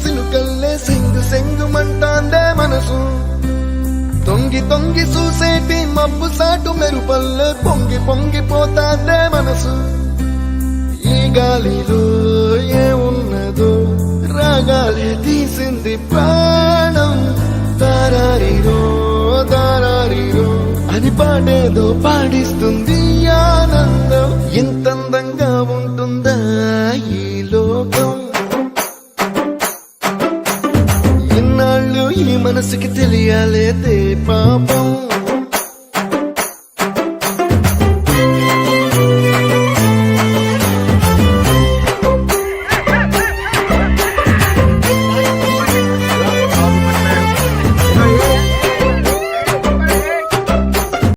సినుకల్లే సెంగు సెంగుమంటాందే మనసు తొంగి తొంగి చూసేటి మబ్బు సాటు మెరుపల్లే పొంగి పొంగిపోతాందే మనసు ఈ గాలిలో ఏమున్నదో రాగాలే తీసింది ప్రాణం దారారిరో దారారిరో అని పాడేదో పాడిస్తుంది ఆనందం ఎంత అందంగా ఉంటుందా ఈ లోకం ఇన్నాళ్ళు ఈ మనసుకి తెలియాలేదే పాపం